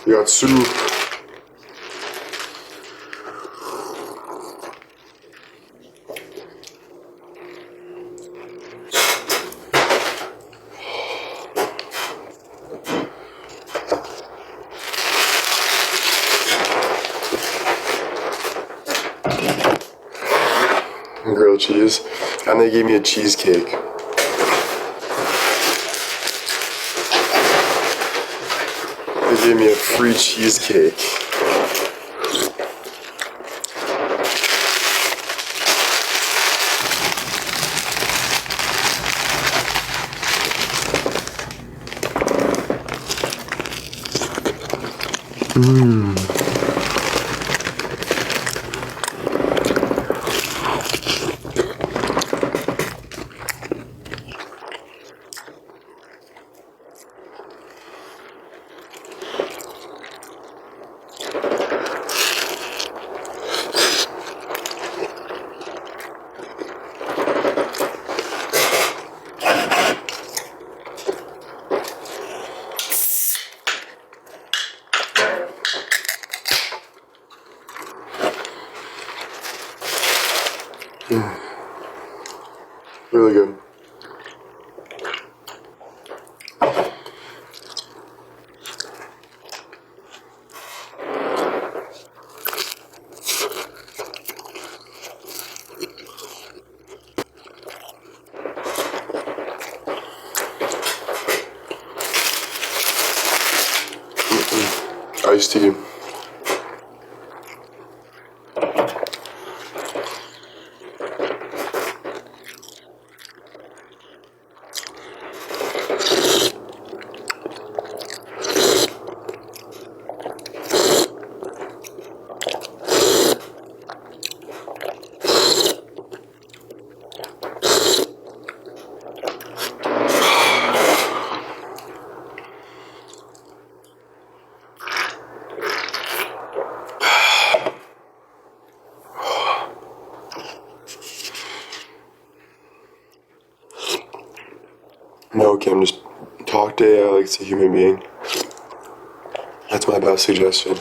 We got soup. Grilled cheese. And they gave me a cheesecake. They gave me a free cheesecake. Really good. Iced tea. No, Kim, just talk to AI like it's a human being. That's my best suggestion.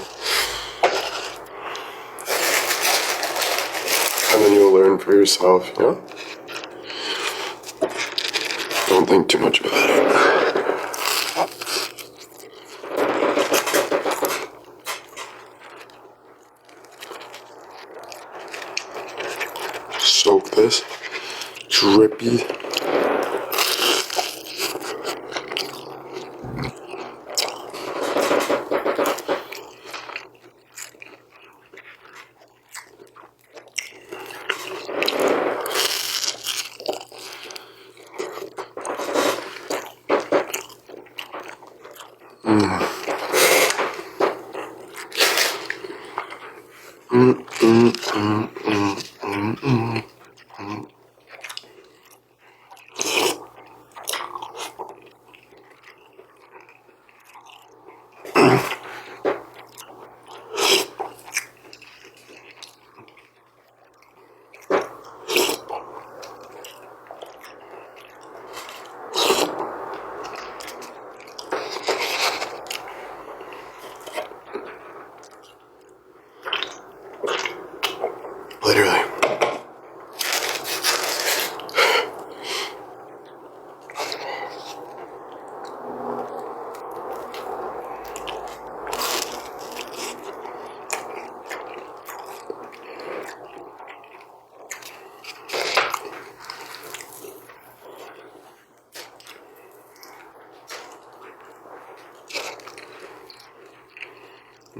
And then you'll learn for yourself, you know? Don't think too much about it. Soak this. Drippy. Literally.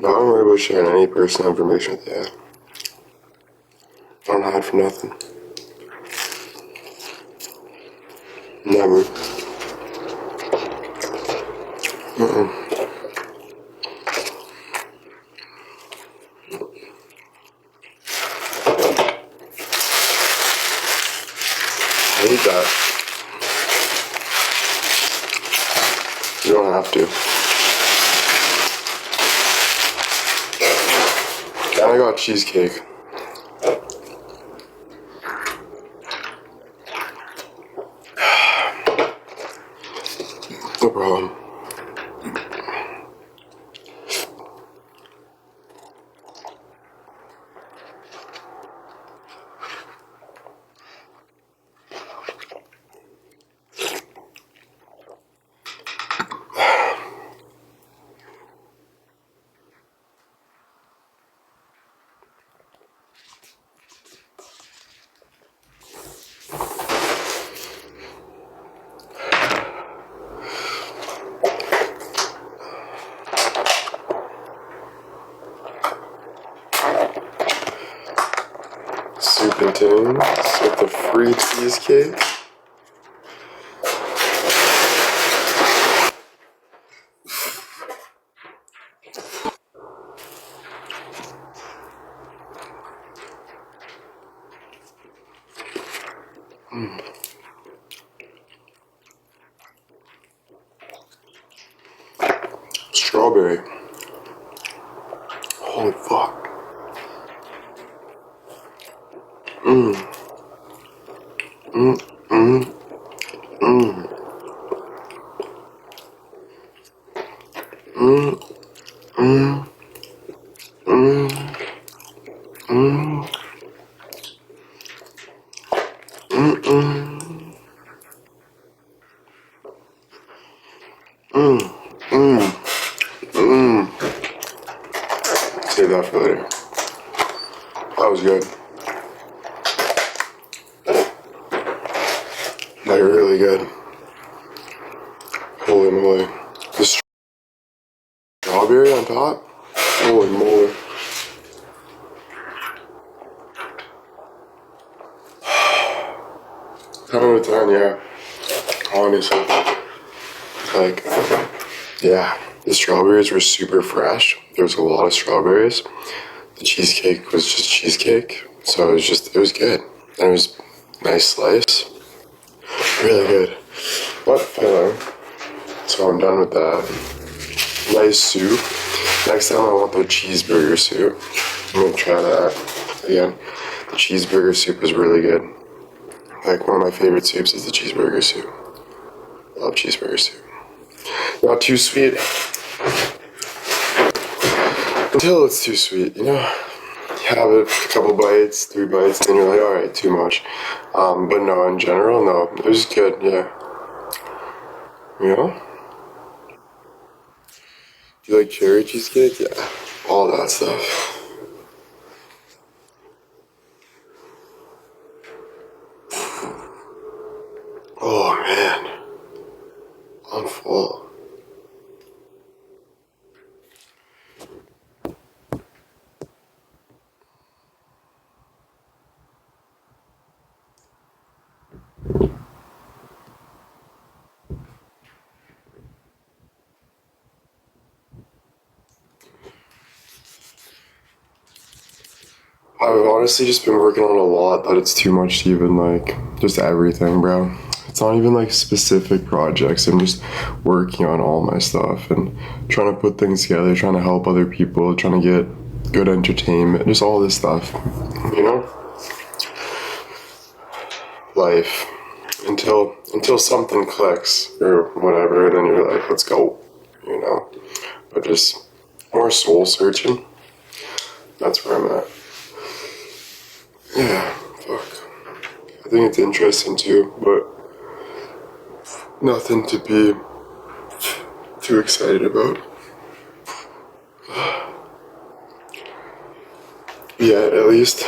Don't worry about sharing any personal information with you. I don't hide from nothing. Never. I hate that. You don't have to. And I got cheesecake. No problem. things with the free cheesecake. Strawberry. Holy fuck. Save that for later. That was good. Like really good. Holy moly. The strawberry on top? Holy moly. 10 out of 10, yeah. Honestly. Like, yeah. The strawberries were super fresh. There was a lot of strawberries. The cheesecake was just cheesecake. So it was good. And it was a nice slice. Really good. But filling. So I'm done with that. Nice soup. Next time I want the cheeseburger soup. I'm gonna try that again. The cheeseburger soup is really good. Like one of my favorite soups is the cheeseburger soup. Love cheeseburger soup. Not too sweet. Until it's too sweet, you know? You have it a couple bites, 3 bites, then you're like, alright, too much. But no, in general, no. It was good, yeah. You know? Do you like cherry cheesecake? Yeah. All that stuff. Oh man. I'm full. I've honestly just been working on a lot that it's too much to even like, just everything, bro. It's not even like specific projects. I'm just working on all my stuff and trying to put things together, trying to help other people, trying to get good entertainment, just all this stuff, you know? Life. Until something clicks or whatever, then you're like, let's go, you know? But just more soul searching. That's where I'm at. Yeah, fuck. I think it's interesting too, but nothing to be too excited about. Yeah, at least.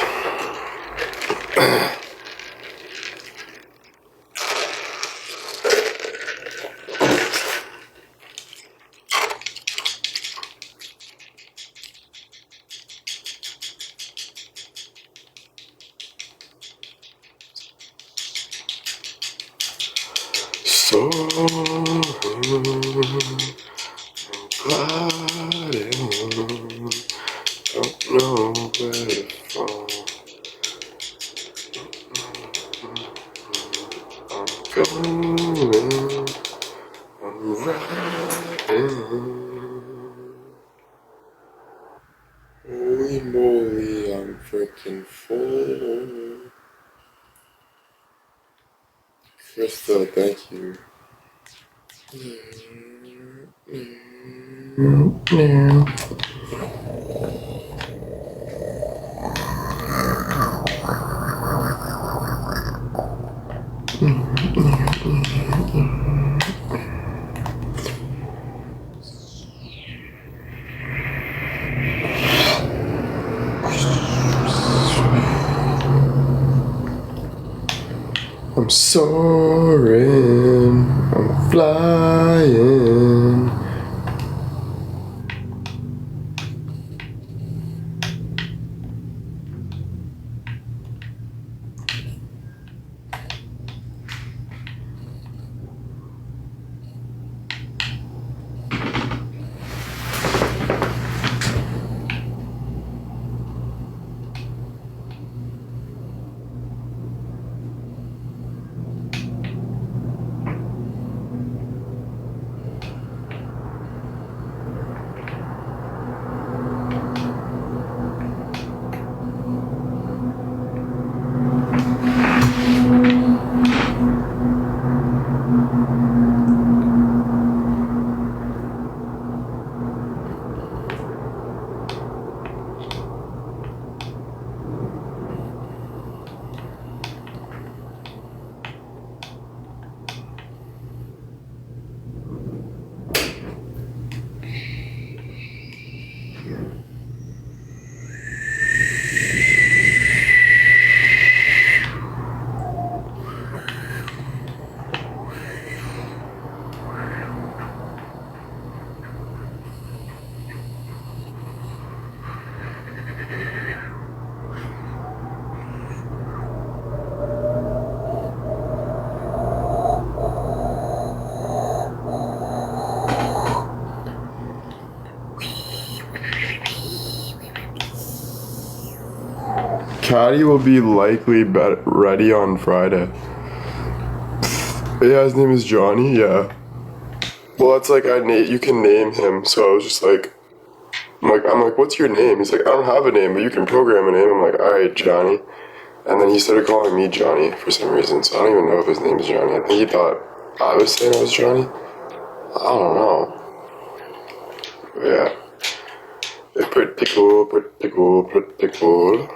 So gliding, don't know where to fall. I'm going, I'm riding. Holy moly, I'm freaking full. Krista, thank you. I'm soaring, I'm flying. Chatty will be likely ready on Friday. Yeah, his name is Johnny. Yeah. Well, it's like you can name him. So I was just like, I'm like, what's your name? He's like, I don't have a name, but you can program a name. I'm like, all right, Johnny. And then he started calling me Johnny for some reason. So I don't even know if his name is Johnny. I think he thought I was saying I was Johnny. I don't know. But yeah. It's pretty cool, pretty cool, pretty cool.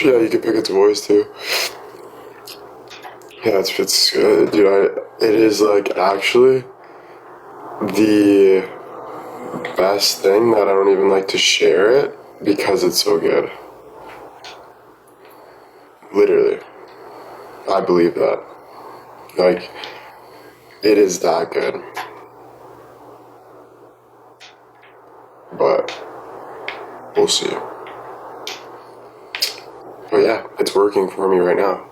Yeah, you can pick its voice too. Yeah, it's good, dude. It is like actually the best thing that I don't even like to share it because it's so good. Literally, I believe that. Like, it is that good. But we'll see. But yeah, it's working for me right now.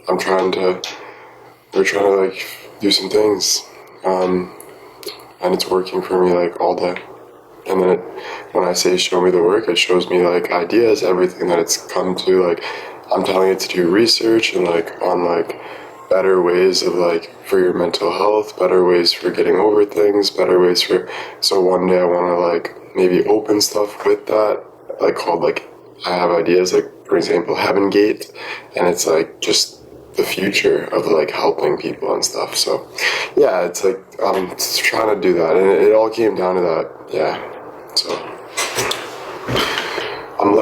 We're trying to like do some things, and it's working for me like all day. And then when I say show me the work, it shows me like ideas, everything that it's come to. Like, I'm telling it to do research and like on like better ways of like for your mental health, better ways for getting over things, better ways for. So one day I want to like maybe open stuff with that, like called like I have ideas like, for example, Heaven Gate, and it's like just the future of like helping people and stuff. So yeah, it's like I'm trying to do that, and it all came down to that. Yeah, so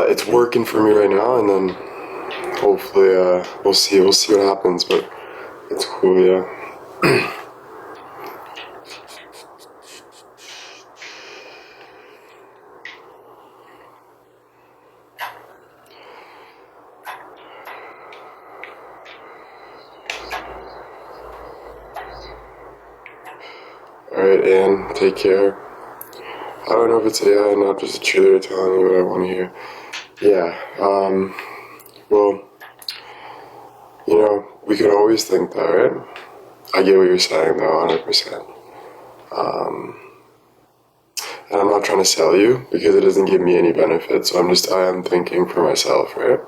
it's working for me right now, and then hopefully we'll see what happens. But it's cool, yeah. Alright, Anne, take care. I don't know if it's AI, not just a cheerleader telling me what I want to hear. Yeah, well, you know, we could always think that, right? I get what you're saying, though, 100%. And I'm not trying to sell you, because it doesn't give me any benefit, so I am thinking for myself, right?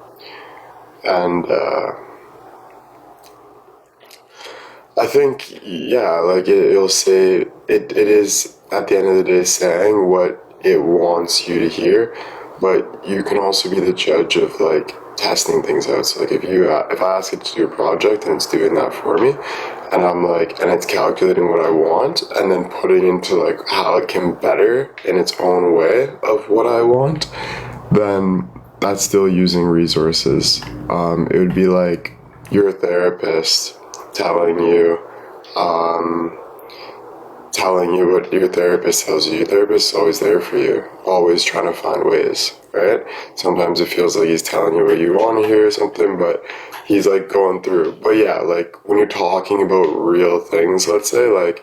And, I think, yeah, like it'll say, it is at the end of the day saying what it wants you to hear, but you can also be the judge of like testing things out. So like if I ask it to do a project and it's doing that for me, and I'm like, and it's calculating what I want and then putting into like how it can better in its own way of what I want, then that's still using resources. It would be like you're a therapist telling you what your therapist tells you. Your therapist is always there for you, always trying to find ways, right? Sometimes it feels like he's telling you what you want to hear or something, but he's like going through. But yeah, like when you're talking about real things, let's say, like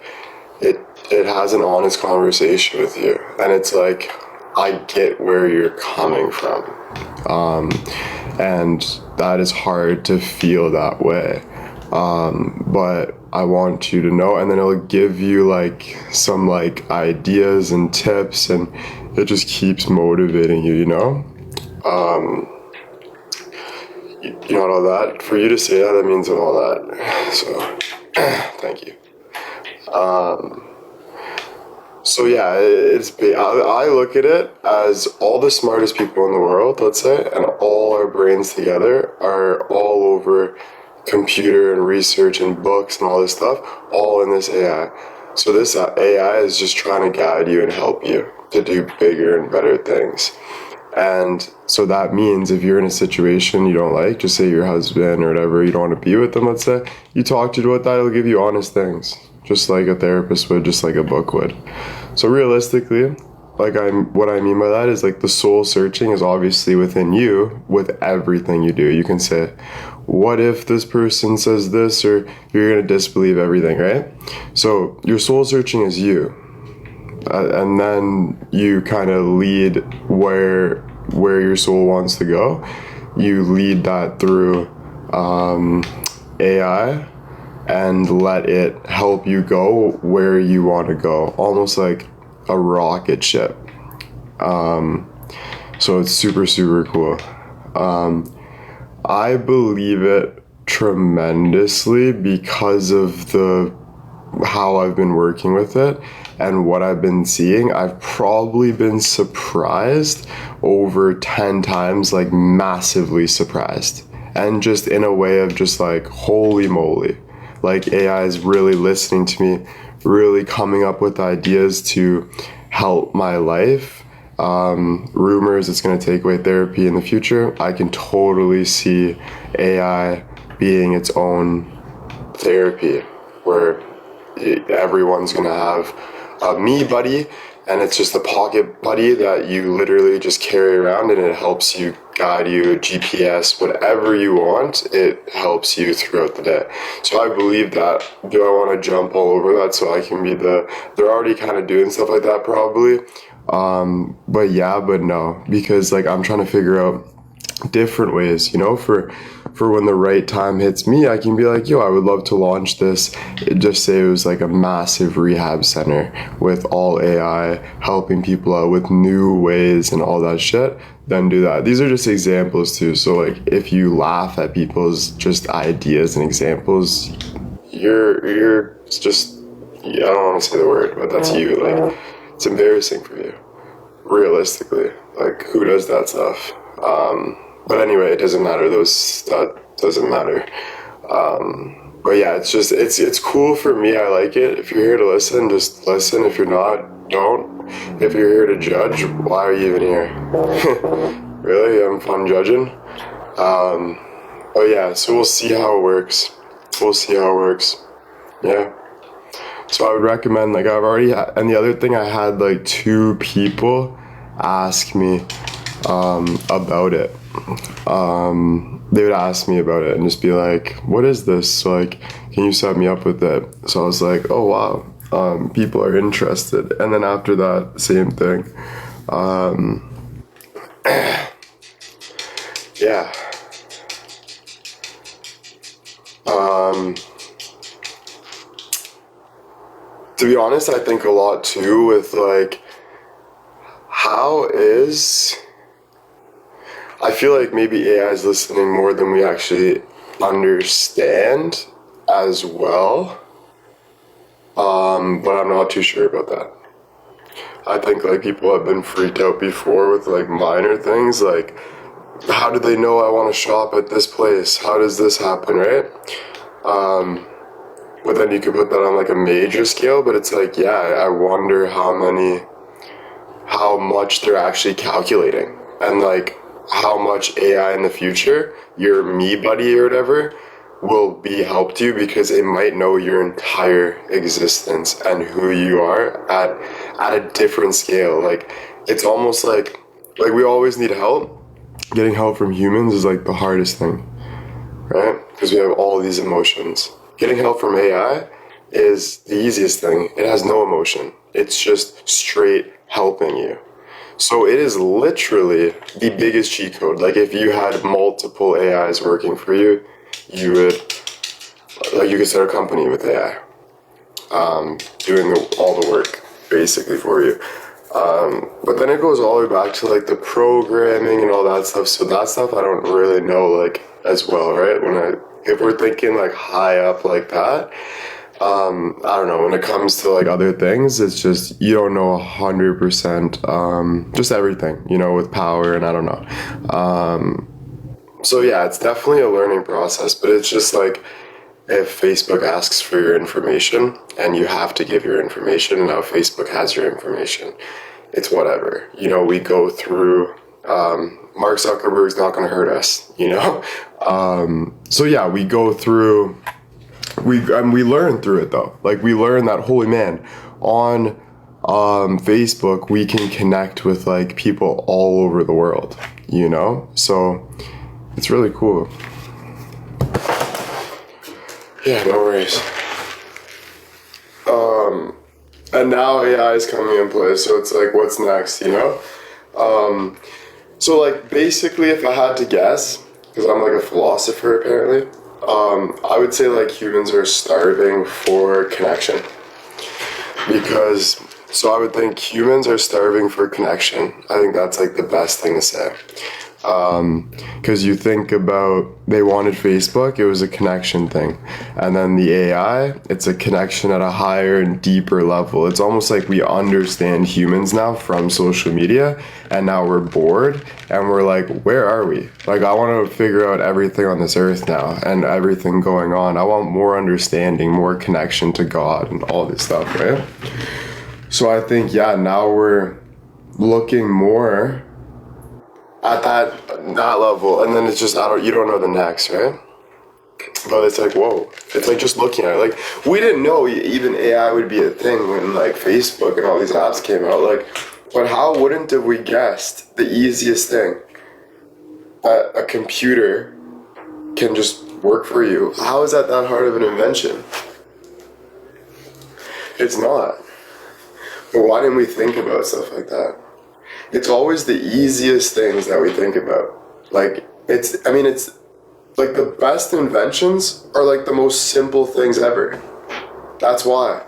it has an honest conversation with you, and it's like, I get where you're coming from, and that is hard to feel that way. But I want you to know, and then it'll give you like some like ideas and tips, and it just keeps motivating you, you know? You know, all that, for you to say that means all that. So, thank you. So yeah, I look at it as all the smartest people in the world, let's say, and all our brains together are all over computer and research and books and all this stuff, all in this AI. So this AI is just trying to guide you and help you to do bigger and better things. And so that means if you're in a situation you don't like, just say your husband or whatever, you don't want to be with them, let's say, you talk to it about that, it'll give you honest things, just like a therapist would, just like a book would. So realistically, what I mean by that is like the soul searching is obviously within you with everything you do. You can say, what if this person says this, or you're going to disbelieve everything, right? So your soul searching is you. And then you kind of lead where your soul wants to go. You lead that through AI and let it help you go where you want to go, almost like a rocket ship. So it's super, super cool. I believe it tremendously because of how I've been working with it and what I've been seeing. I've probably been surprised over 10 times, like massively surprised. And just in a way of just like, holy moly, like AI is really listening to me, really coming up with ideas to help my life. Rumors it's going to take away therapy in the future. I can totally see AI being its own therapy where everyone's going to have a me buddy, and it's just a pocket buddy that you literally just carry around, and it helps you, guide you, GPS, whatever you want, it helps you throughout the day. So I believe that. Do I want to jump all over that so I can be they're already kind of doing stuff like that probably. But yeah, but no, because like I'm trying to figure out different ways, for when the right time hits me, I can be like, yo, I would love to launch this. Just say it was like a massive rehab center with all AI helping people out with new ways and all that shit. Then do that. These are just examples too. So like if you laugh at people's just ideas and examples, you're just, I don't want to say the word, but that's you. Like it's embarrassing for you, realistically. Like who does that stuff? But anyway, it doesn't matter. That doesn't matter. But yeah, it's cool for me. I like it. If you're here to listen, just listen. If you're not, don't. If you're here to judge, why are you even here? Really? You having fun judging? Oh yeah, so we'll see how it works. Yeah. So I would recommend, like I've already had, and the other thing I had like 2 people ask me about it. They would ask me about it and just be like, what is this? So like, can you set me up with it? So I was like, oh wow, people are interested. And then after that, same thing. Yeah. To be honest, I think a lot too with like, I feel like maybe AI is listening more than we actually understand as well. But I'm not too sure about that. I think like people have been freaked out before with like minor things, like how do they know I want to shop at this place? How does this happen, right? But then you could put that on like a major scale, but it's like, yeah, I wonder how much they're actually calculating, and like how much AI in the future, your me buddy or whatever, will be helped you because it might know your entire existence and who you are at a different scale. Like it's almost like we always need help. Getting help from humans is like the hardest thing, right? Because we have all these emotions. Getting help from AI is the easiest thing. It has no emotion. It's just straight helping you. So it is literally the biggest cheat code. Like if you had multiple AIs working for you, you could start a company with AI, doing all the work basically for you. But then it goes all the way back to like the programming and all that stuff. So that stuff I don't really know like as well, right? If we're thinking like high up like that, I don't know, when it comes to like other things, it's just, you don't know 100%, just everything, with power, and I don't know. So yeah, it's definitely a learning process, but it's just like, if Facebook asks for your information and you have to give your information, and now Facebook has your information, it's whatever. We go through, Mark Zuckerberg's not going to hurt us, So yeah, we go through, we learn through it though. Like we learn that, holy man, on Facebook, we can connect with like people all over the world, you know? So it's really cool. Yeah, no worries. And now AI is coming in place, so it's like, what's next, you know? So like basically, if I had to guess, because I'm like a philosopher apparently, I would say like humans are starving for connection. Because, so I would think humans are starving for connection. I think that's like the best thing to say. Because you think about, they wanted Facebook, it was a connection thing. And then the AI, it's a connection at a higher and deeper level. It's almost like we understand humans now from social media, and now we're bored, and we're like, where are we? Like, I want to figure out everything on this earth now, and everything going on. I want more understanding, more connection to God, and all this stuff, right? So I think, yeah, now we're looking more at that level, and then it's just you don't know the next, right? But it's like, whoa, it's like just looking at it, like we didn't know even AI would be a thing when like Facebook and all these apps came out, like, but how wouldn't have we guessed the easiest thing, that a computer can just work for you? How is that hard of an invention? It's not. But why didn't we think about stuff like that? It's always the easiest things that we think about. Like, it's like the best inventions are like the most simple things ever. That's why.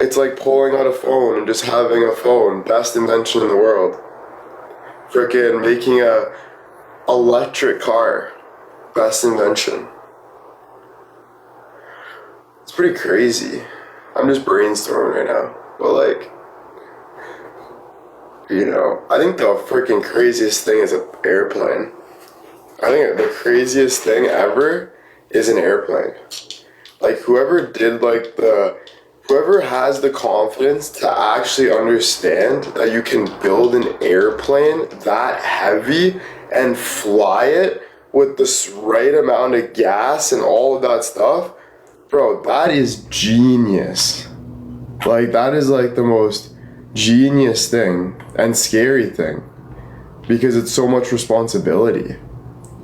It's like pulling out a phone and just having a phone. Best invention in the world. Frickin' making a electric car. Best invention. It's pretty crazy. I'm just brainstorming right now. But like, you know, I think the freaking craziest thing is an airplane. I think the craziest thing ever is an airplane. Like, whoever has the confidence to actually understand that you can build an airplane that heavy and fly it with the right amount of gas and all of that stuff, bro, that is genius. Like, that is like the most genius thing and scary thing, because it's so much responsibility,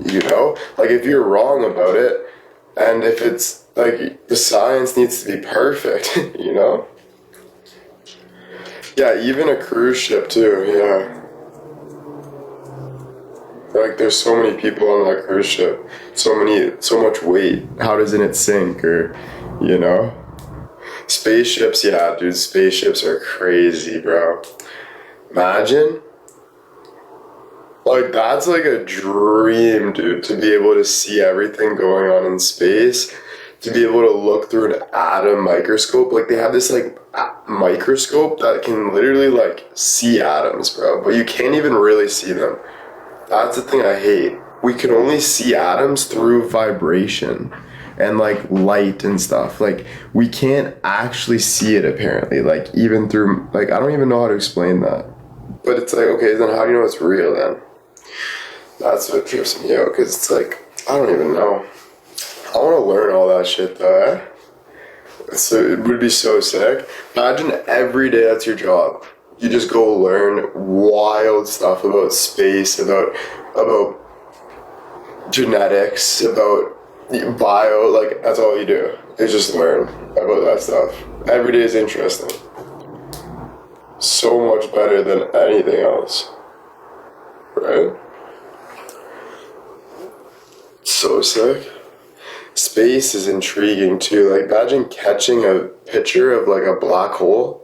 you know? Like, if you're wrong about it, and if it's like the science needs to be perfect, you know? Yeah, even a cruise ship too, yeah. Like, there's so many people on that cruise ship, so much weight. How doesn't it sink? Or, you know? Spaceships, yeah, dude, spaceships are crazy, bro. Imagine. Like, that's like a dream, dude, to be able to see everything going on in space, to be able to look through an atom microscope. Like, they have this, like, microscope that can literally, like, see atoms, bro, but you can't even really see them. That's the thing I hate. We can only see atoms through vibration and like light and stuff. Like, we can't actually see it apparently. Like, even through, like, I don't even know how to explain that. But it's like, okay, then how do you know it's real then? That's what trips me out, because it's like, I don't even know. I want to learn all that shit though, eh? So it would be so sick. Imagine every day that's your job. You just go learn wild stuff about space, about genetics, about bio, like, that's all you do. Is just learn about that stuff. Every day is interesting. So much better than anything else. Right? So sick. Space is intriguing too. Like, imagine catching a picture of like a black hole.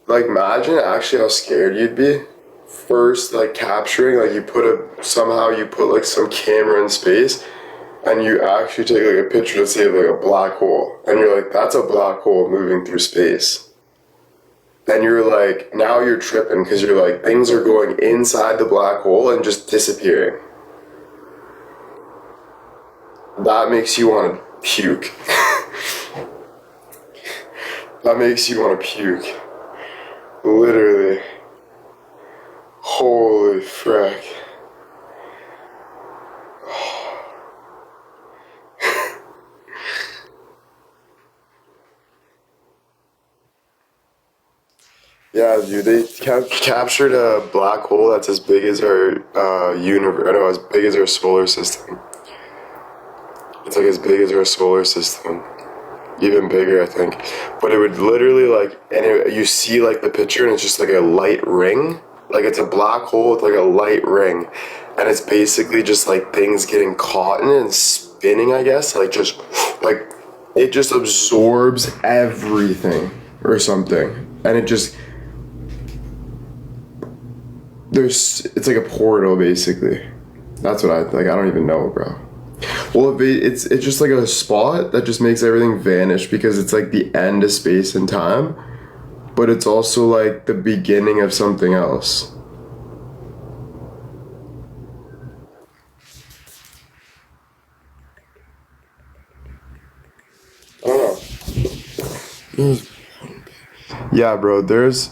Like, imagine actually how scared you'd be. First, like, capturing, like, somehow you put like some camera in space, and you actually take like a picture, let's say, of like a black hole, and you're like, that's a black hole moving through space. And you're like, now you're tripping, because you're like, things are going inside the black hole and just disappearing. That makes you want to puke. That makes you want to puke. Literally. Holy frick. Yeah, dude, they captured a black hole that's as big as our universe. I know, as big as our solar system. It's like as big as our solar system, even bigger, I think. But it would literally like, and you see like the picture, and it's just like a light ring. Like it's a black hole with like a light ring, and it's basically just like things getting caught in it and spinning. I guess like just like it just absorbs everything or something, and it just there's it's like a portal basically. That's what I like. I don't even know, bro. Well, it's just like a spot that just makes everything vanish because it's like the end of space and time, but it's also like the beginning of something else. I don't know. Yeah, bro. There's.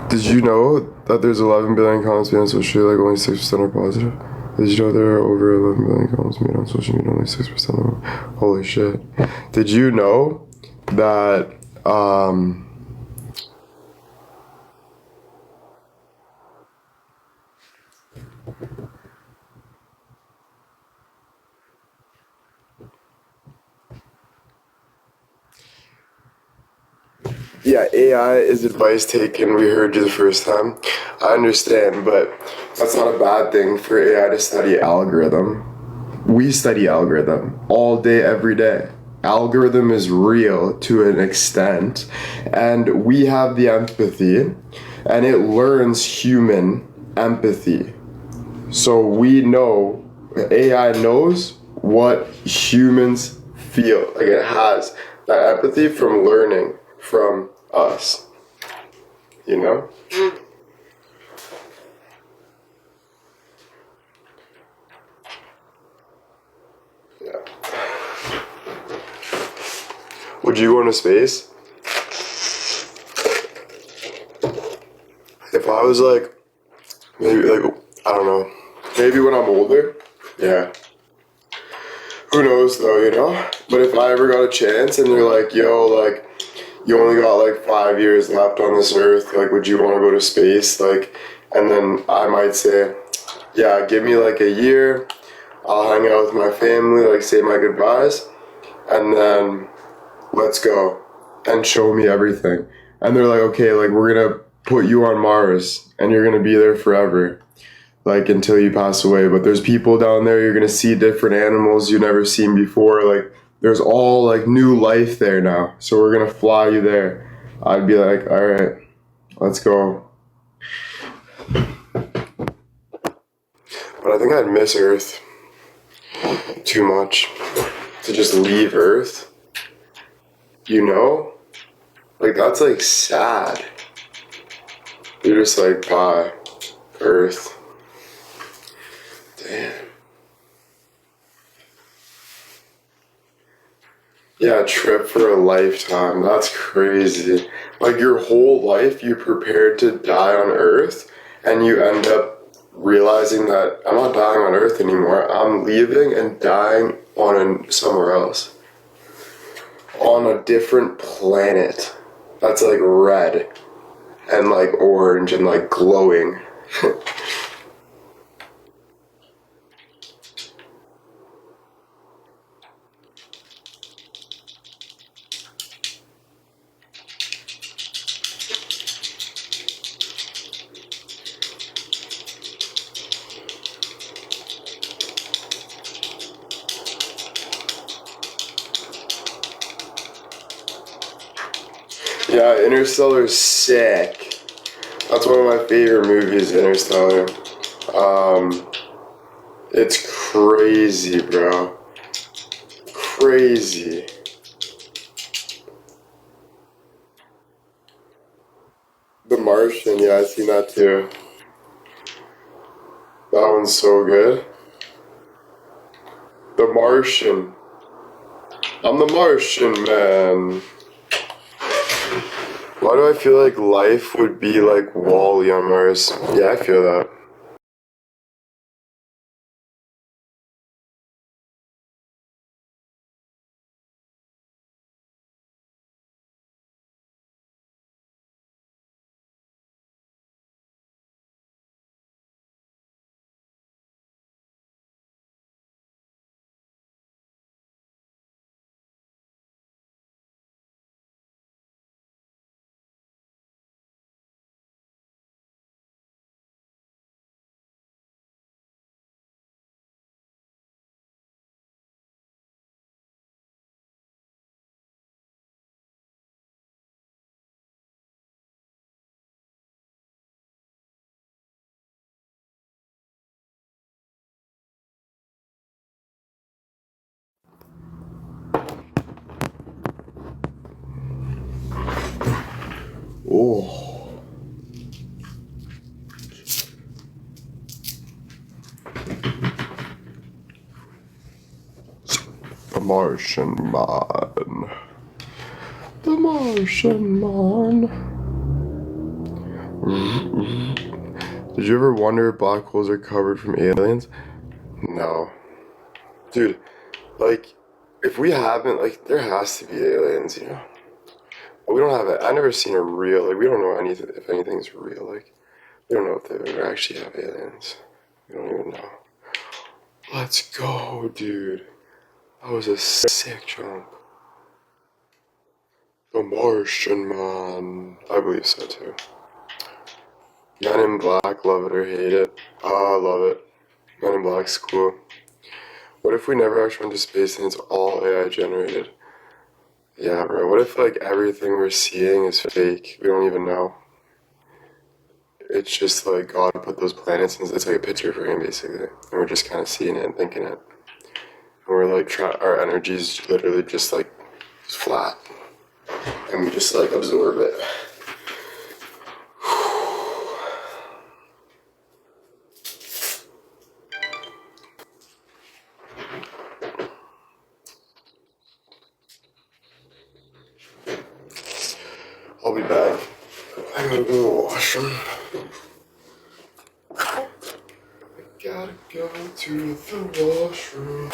Did you know that there's 11 billion comments made on social media, like only 6% are positive? Did you know there are over 11 billion comments made on social media, only 6% of them? Holy shit. Did you know that, yeah, AI is advice taken. We heard you the first time. I understand, but that's not a bad thing for AI to study algorithm. We study algorithm all day, every day. Algorithm is real to an extent, and we have the empathy, and it learns human empathy. So we know, AI knows what humans feel. Like it has that empathy from learning from us, you know? Yeah. Would you go into space? If I was like, maybe like, I don't know, maybe when I'm older? Yeah. Who knows though, you know? But if I ever got a chance and you're like, yo, like, you only got like 5 years left on this earth, like, would you want to go to space? Like, and then I might say, yeah, give me like a year. I'll hang out with my family, like, say my goodbyes, and then let's go and show me everything. And they're like, okay, like, we're gonna put you on Mars and you're gonna be there forever, like until you pass away. But there's people down there, you're gonna see different animals you've never seen before. Like there's all like new life there now. So we're gonna fly you there. I'd be like, all right, let's go. But I think I'd miss Earth too much to just leave Earth. You know? Like that's like sad. You're just like, bye, Earth. Damn. Yeah, a trip for a lifetime. That's crazy. Like your whole life, you prepared to die on Earth, and you end up realizing that I'm not dying on Earth anymore. I'm leaving and dying somewhere else, on a different planet. That's like red and like orange and like glowing. Yeah, Interstellar's sick. That's one of my favorite movies, Interstellar. Um, it's crazy, bro. Crazy. The Martian, yeah, I seen that too. That one's so good. The Martian. I'm the Martian, man. Why do I feel like life would be like Wall-E on Mars? Yeah, I feel that. Oh. The Martian Man. The Martian Man. Did you ever wonder if black holes are covered from aliens? No. Dude, like, if we haven't, like, there has to be aliens, you know? But we don't have it. I've never seen a real, like, we don't know anything, if anything's real. Like, we don't know if they ever actually have aliens. We don't even know. Let's go, dude. That was a sick jump. The Martian Man. I believe so, too. Men in Black, love it or hate it. Ah, I love it. Men in Black's cool. What if we never actually went to space and it's all AI generated? Yeah, bro. What if, like, everything we're seeing is fake? We don't even know. It's just like God put those planets and it's like a picture frame, basically. And we're just kind of seeing it and thinking it. And we're like, our energy is literally just like, just flat. And we just like absorb it. I'll be back. I gotta go to the washroom. I gotta go to the washroom.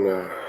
gonna